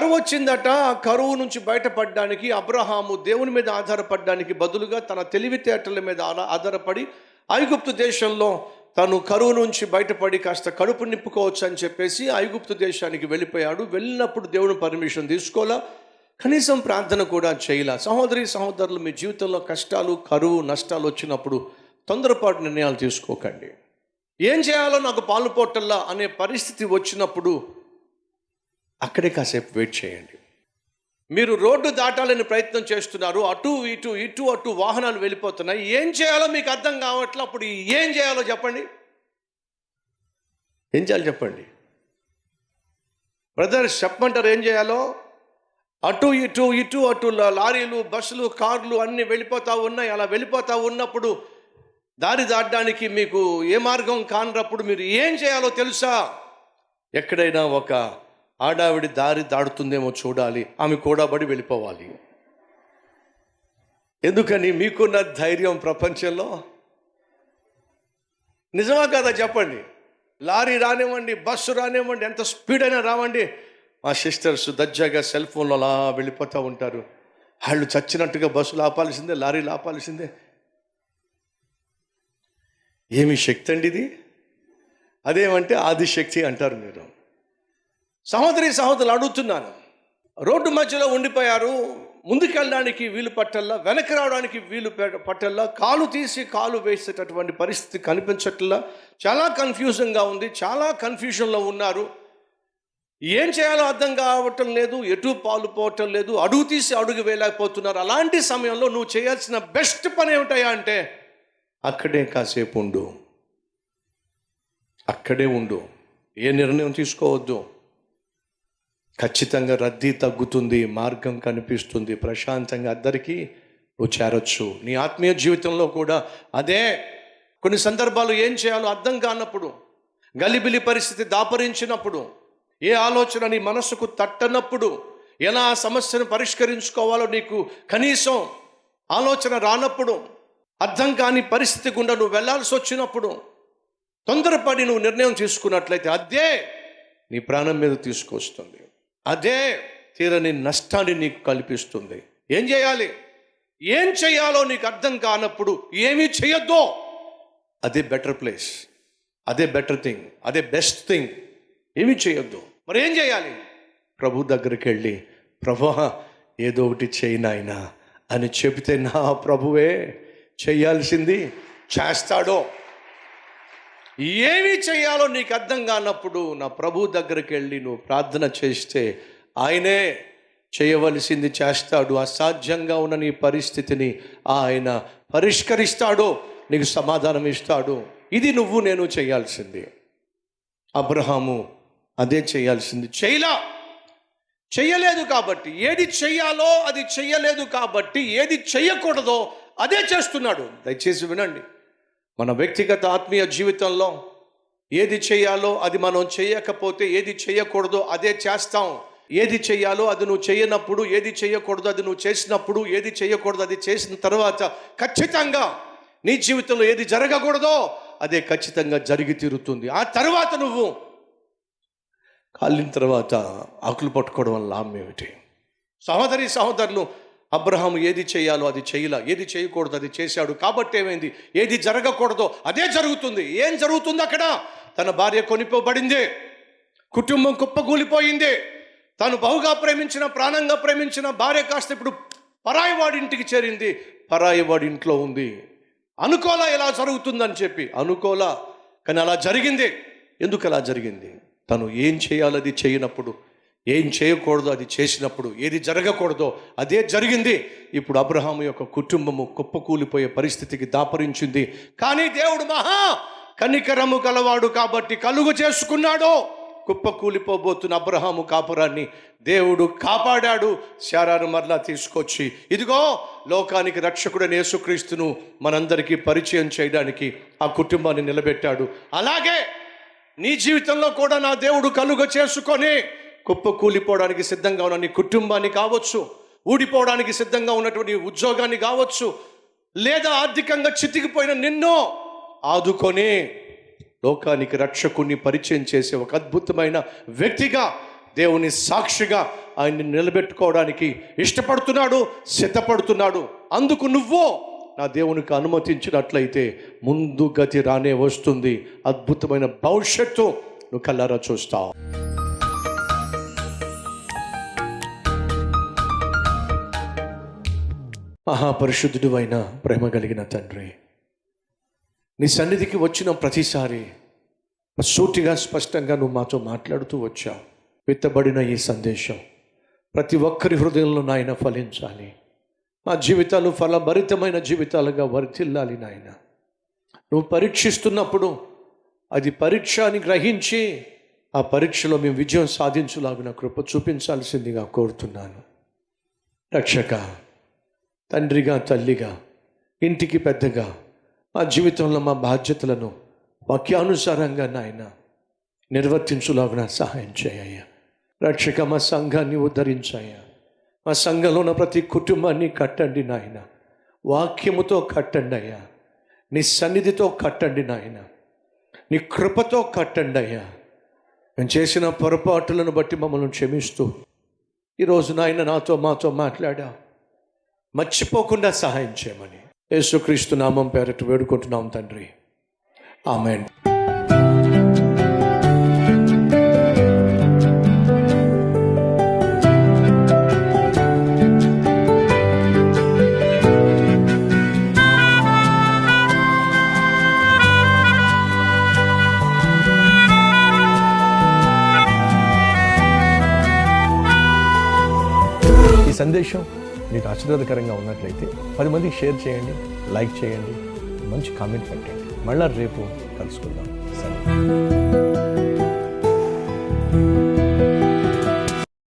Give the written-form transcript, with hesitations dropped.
కరువు వచ్చిందట. ఆ కరువు నుంచి బయటపడడానికి అబ్రహాము దేవుని మీద ఆధారపడడానికి బదులుగా తన తెలివితేటల మీద ఆధారపడి ఐగుప్తు దేశంలో తను కరువు నుంచి బయటపడి కాస్త కడుపు నింపుకోవచ్చు అని చెప్పేసి ఐగుప్తు దేశానికి వెళ్ళిపోయాడు. వెళ్ళినప్పుడు దేవుని పర్మిషన్ తీసుకోవాలా, కనీసం ప్రార్థన కూడా చేయలా. సహోదరి సహోదరులు, మీ జీవితంలో కష్టాలు, కరువు, నష్టాలు వచ్చినప్పుడు తొందరపాటు నిర్ణయాలు తీసుకోకండి. ఏం చేయాలో నాకు పాలు పోటల్లా అనే పరిస్థితి వచ్చినప్పుడు అక్కడే కాసేపు వెయిట్ చేయండి. మీరు రోడ్డు దాటాలని ప్రయత్నం చేస్తున్నారు, అటు ఇటు అటు వాహనాలు వెళ్ళిపోతున్నాయి. ఏం చేయాలో మీకు అర్థం కావట్లే. అప్పుడు ఏం చేయాలో చెప్పండి. ఏం చేయాలి చెప్పండి బ్రదర్స్, చెప్పమంటారు ఏం చేయాలో? అటు ఇటు లారీలు, బస్సులు, కార్లు అన్నీ వెళ్ళిపోతూ ఉన్నాయి. అలా వెళ్ళిపోతూ ఉన్నప్పుడు దారి దాటడానికి మీకు ఏ మార్గం కానప్పుడు మీరు ఏం చేయాలో తెలుసా? ఎక్కడైనా ఒక ఆడావిడి దారి దాడుతుందేమో చూడాలి, ఆమె కూడబడి వెళ్ళిపోవాలి. ఎందుకని? మీకున్న ధైర్యం ప్రపంచంలో నిజమా కదా చెప్పండి. లారీ రానివ్వండి, బస్సు రానివ్వండి, ఎంత స్పీడ్ అయినా రావండి, మా సిస్టర్స్ దర్జాగా సెల్ ఫోన్లో అలా వెళ్ళిపోతూ ఉంటారు. వాళ్ళు చచ్చినట్టుగా బస్సులు ఆపాల్సిందే, లారీలు ఆపాల్సిందే. ఏమి శక్తి అండి ఇది? అదేమంటే ఆదిశక్తి అంటారు మీరు. సహోదరి సహోదరులు అడుగుతున్నాను, రోడ్డు మధ్యలో ఉండిపోయారు. ముందుకెళ్ళడానికి వీలు పట్టల్లా, వెనక్కి రావడానికి వీలు పట్టల్లా, కాలు తీసి కాలు వేసేటటువంటి పరిస్థితి కనిపించట్లా. చాలా కన్ఫ్యూజన్గా ఉంది, చాలా కన్ఫ్యూజన్లో ఉన్నారు. ఏం చేయాలో అర్థం కావటం లేదు, ఎటు పాలు పోవటం లేదు, అడుగు తీసి అడుగు వేయలేకపోతున్నారు. అలాంటి సమయంలో నువ్వు చేయాల్సిన బెస్ట్ పని ఏమిటయా అంటే అక్కడే కాసేపు ఉండు, అక్కడే ఉండు. ఏ నిర్ణయం తీసుకోవద్దు. ఖచ్చితంగా రద్దీ తగ్గుతుంది, మార్గం కనిపిస్తుంది, ప్రశాంతంగా అందరికీ నువ్వు చేరొచ్చు. నీ ఆత్మీయ జీవితంలో కూడా అదే. కొన్ని సందర్భాలు ఏం చేయాలో అర్థం కానప్పుడు, గలిబిలి పరిస్థితి దాపరించినప్పుడు, ఏ ఆలోచన నీ మనసుకు తట్టనప్పుడు, ఎలా ఆ సమస్యను పరిష్కరించుకోవాలో నీకు కనీసం ఆలోచన రానప్పుడు, అర్థం కాని పరిస్థితి గుండా నువ్వు వెళ్లాల్సి వచ్చినప్పుడు, తొందరపడి నువ్వు నిర్ణయం తీసుకున్నట్లయితే అదే నీ ప్రాణం మీద తీసుకొస్తుంది. అదే తీరని నష్టాన్ని నీకు కల్పిస్తుంది. ఏం చేయాలి, ఏం చేయాలో నీకు అర్థం కానప్పుడు ఏమీ చేయొద్దు. అదే బెటర్ ప్లేస్, అదే బెటర్ థింగ్, అదే బెస్ట్ థింగ్. ఏమీ చేయొద్దు. మరి ఏం చేయాలి? ప్రభు దగ్గరికి వెళ్ళి, ప్రభువా ఏదో ఒకటి చేయి నాయనా అని చెబితే నా ప్రభువే చేయాల్సింది చేస్తాడో. ఏమి చేయాలో నీకు అర్థం కానప్పుడు నా ప్రభు దగ్గరికి వెళ్ళి నువ్వు ప్రార్థన చేస్తే ఆయనే చేయవలసింది చేస్తాడు. అసాధ్యంగా ఉన్న నీ పరిస్థితిని ఆయన పరిష్కరిస్తాడు, నీకు సమాధానం ఇస్తాడు. ఇది నువ్వు నేను చేయాల్సింది. అబ్రహాము అదే చేయాల్సింది. చేయలేదు కాబట్టి, ఏది చెయ్యాలో అది చెయ్యలేదు కాబట్టి, ఏది చెయ్యకూడదో అదే చేస్తున్నాడు. దయచేసి వినండి. మన వ్యక్తిగత ఆత్మీయ జీవితంలో ఏది చేయాలో అది మనం చేయకపోతే, ఏది చేయకూడదో అదే చేస్తాం. ఏది చేయాలో అది నువ్వు చేయనప్పుడు, ఏది చేయకూడదు అది నువ్వు చేసినప్పుడు, ఏది చేయకూడదు అది చేసిన తర్వాత ఖచ్చితంగా నీ జీవితంలో ఏది జరగకూడదో అదే ఖచ్చితంగా జరిగి తీరుతుంది. ఆ తర్వాత నువ్వు కాలిన తర్వాత ఆకులు పట్టుకోవడం వల్ల లాభం ఏమిటి? సహోదరి సహోదరులు, అబ్రహాము ఏది చేయాలో అది చేయలా, ఏది చేయకూడదు అది చేశాడు. కాబట్టి ఏమైంది? ఏది జరగకూడదో అదే జరుగుతుంది. ఏం జరుగుతుంది అక్కడ? తన భార్య కొనిపోబడింది, కుటుంబం కుప్పకూలిపోయింది, తను బహుగా ప్రేమించిన, ప్రాణంగా ప్రేమించిన భార్య కాస్త ఇప్పుడు పరాయి వాడి ఇంటికి చేరింది, పరాయి వాడి ఇంట్లో ఉంది. అనుకోలా ఎలా జరుగుతుందని చెప్పి, అనుకోలా, కానీ అలా జరిగింది. ఎందుకు అలా జరిగింది? తను ఏం చేయాలో అది చేయనప్పుడు, ఏం చేయకూడదు అది చేసినప్పుడు, ఏది జరగకూడదో అదే జరిగింది. ఇప్పుడు అబ్రహాము యొక్క కుటుంబము కుప్పకూలిపోయే పరిస్థితికి దాపరించింది. కానీ దేవుడు మహా కనికరము గలవాడు కాబట్టి కలుగు చేసుకున్నాడు. కుప్పకూలిపోబోతున్న అబ్రహాము కాపురాన్ని దేవుడు కాపాడాడు. శారాను మరలా తీసుకొచ్చి ఇదిగో లోకానికి రక్షకుడైన యేసుక్రీస్తును మనందరికీ పరిచయం చేయడానికి ఆ కుటుంబాన్ని నిలబెట్టాడు. అలాగే నీ జీవితంలో కూడా నా దేవుడు కలుగ చేసుకొని కుప్పకూలిపోవడానికి సిద్ధంగా ఉన్న నీ కుటుంబాన్ని కావచ్చు, ఊడిపోవడానికి సిద్ధంగా ఉన్నటువంటి ఉద్యోగాన్ని కావచ్చు, లేదా ఆర్థికంగా చితికిపోయిన నిన్ను ఆదుకొని లోకానికి రక్షకుని పరిచయం చేసే ఒక అద్భుతమైన వ్యక్తిగా దేవుని సాక్షిగా ఆయన్ని నిలబెట్టుకోవడానికి ఇష్టపడుతున్నాడు, సిద్ధపడుతున్నాడు. అందుకు నువ్వు నా దేవునికి అనుమతించినట్లయితే ముందు గతి రానే వస్తుంది. అద్భుతమైన భవిష్యత్తు నువ్వు కళ్ళారా చూస్తావు. మహాపరిశుద్ధుడు అయిన ప్రేమ కలిగిన తండ్రి, నీ సన్నిధికి వచ్చిన ప్రతిసారి సూటిగా స్పష్టంగా నువ్వు మాతో మాట్లాడుతూ వచ్చావు. విత్తబడిన ఈ సందేశం ప్రతి ఒక్కరి హృదయంలో నాయన ఫలించాలి. మా జీవితాలు ఫలభరితమైన జీవితాలుగా వర్ధిల్లాలి నాయన. నువ్వు పరీక్షిస్తున్నప్పుడు అది పరీక్ష అని గ్రహించి ఆ పరీక్షలో మేము విజయం సాధించులాగిన కృప చూపించాల్సిందిగా కోరుతున్నాను. రక్షక, తండ్రిగా, తల్లిగా, ఇంటికి పెద్దగా మా జీవితంలో మా బాధ్యతలను వాక్యానుసారంగా నాయన నిర్వర్తించులాగిన సహాయం చేయ్యా. రక్షక, మా సంఘాన్ని ఉద్ధరించాయా. మా సంఘంలో ఉన్న ప్రతి కుటుంబాన్ని కట్టండి నాయన. వాక్యముతో కట్టండి అయ్యా. నీ సన్నిధితో కట్టండి నాయన. నీ కృపతో కట్టండి అయ్యా. నేను చేసిన పొరపాటులను బట్టి మమ్మల్ని క్షమిస్తూ ఈరోజు నాయన నాతో మాతో మాట్లాడా. మర్చిపోకుండా సహాయం చేయమని యేసుక్రీస్తు నామం పేరట వేడుకుంటున్నాం తండ్రి. ఆమేన్. ఈ సందేశం మీకు ఆశీర్వాదకరంగా ఉన్నట్లయితే 10 మందికి షేర్ చేయండి, లైక్ చేయండి, మంచి కామెంట్ పెట్టండి. మళ్ళా రేపు కలుసుకుందాం. సరే.